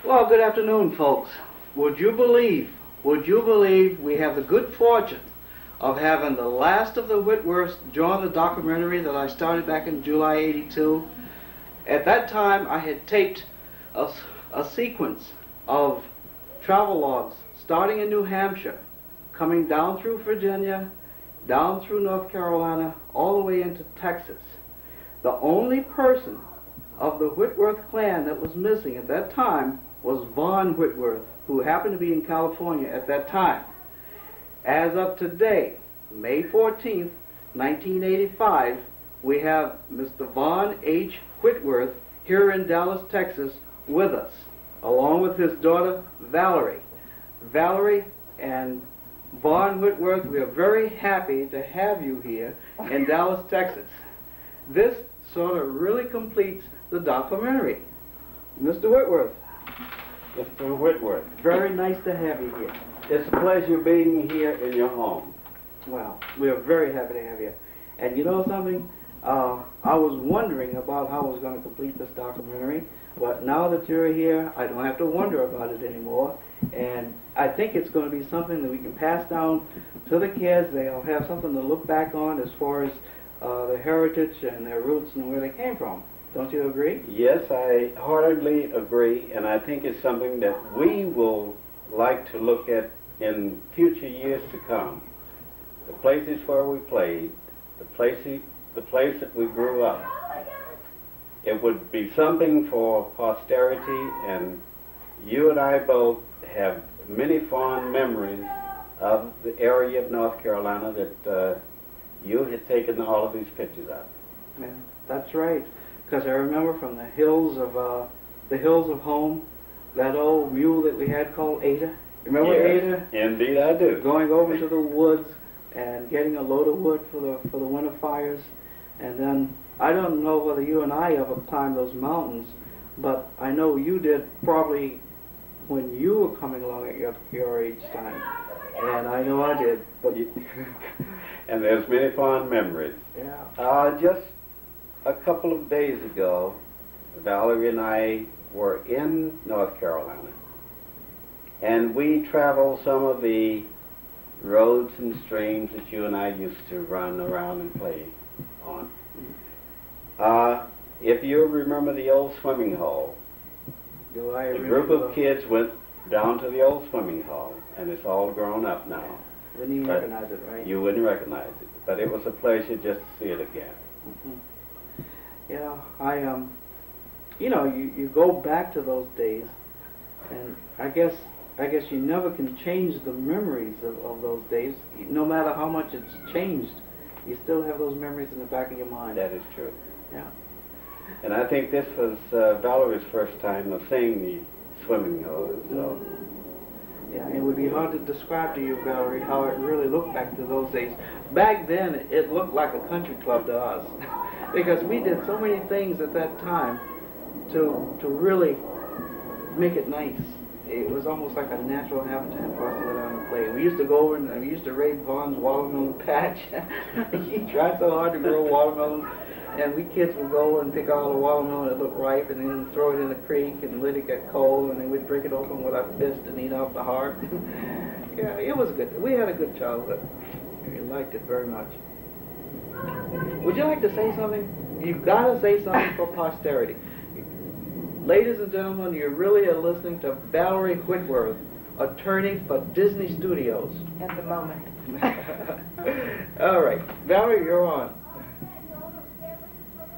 Well, good afternoon, folks. Would you believe we have the good fortune of having the last of the Whitworths join the documentary that I started back in July '82. At that time, I had taped a sequence of travel logs starting in New Hampshire, coming down through Virginia, down through North Carolina, all the way into Texas. The only person of the Whitworth clan that was missing at that time was Vaughan Whitworth, who happened to be in California at that time. As of today, May 14th, 1985, we have Mr. Vaughan H. Whitworth here in Dallas, Texas with us, along with his daughter, Valerie. Valerie and Vaughan Whitworth, we are very happy to have you here in Dallas, Texas. This sort of really completes the documentary. Mr. Whitworth. Mr. Whitworth, Very nice to have you here. it's a pleasure being here in your home. Well, we are very happy to have you. And you know something? I was wondering about how I was going to complete this documentary, but now that you're here, I don't have to wonder about it anymore. And I think it's going to be something that we can pass down to the kids. They'll have something to look back on as far as their heritage and their roots and where they came from. Don't you agree? Yes, I heartily agree, and I think it's something that we will like to look at in future years to come. The places where we played, the place that we grew up. It would be something for posterity, and you and I both have many fond memories of the area of North Carolina that you had taken all of these pictures of. Yeah, that's right. Because I remember from the hills of home, that old mule that we had called Ada. Remember Yes, Ada? indeed I do. Going over to the woods and getting a load of wood for the winter fires. And then, I don't know whether you and I ever climbed those mountains, but I know you did probably when you were coming along at your age time. And I know I did. But And there's many fond memories. yeah. Just a couple of days ago, Valerie and I were in North Carolina, and we traveled some of the roads and streams that you and I used to run around and play on. If you remember the old swimming hole, Do I a remember group of kids went down to the old swimming hole, and it's all grown up now. Wouldn't even But recognize it, right? You wouldn't recognize it, but it was a pleasure just to see it again. Mhm. Yeah, you know, you go back to those days, and I guess you never can change the memories of those days. No matter how much it's changed, you still have those memories in the back of your mind. That is true. Yeah. And I think this was Valerie's first time of seeing the swimming hole. So Yeah, it would be hard to describe to you, Valerie, how it really looked back to those days. Back then, it looked like a country club to us, because we did so many things at that time to really make it nice. It was almost like a natural habitat for us to go down and play. We used to go over and we used to raid Vaughan's watermelon patch. He tried so hard to grow watermelons, and we kids would go and pick all the watermelon that looked ripe and then throw it in the creek and let it get cold, and then we'd break it open with our fist and eat out the heart. Yeah, it was good. We had a good childhood. We liked it very much. Would you like to say something? You've got to say something for posterity. Ladies and gentlemen, you really are listening to Valerie Whitworth, attorney for Disney Studios. At the moment. All right, Valerie, you're on.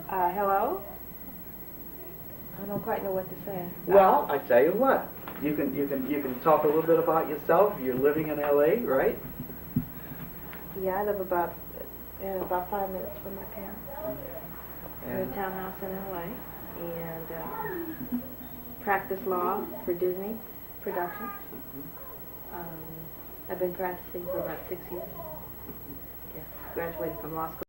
Hello? I don't quite know what to say. Well, I tell you what, you can talk a little bit about yourself. You're living in L.A., right? Yeah, I live about 5 minutes from my parents. In a townhouse in L.A. and practice law for Disney Productions. I've been practicing for about 6 years. Yes, graduated from law school.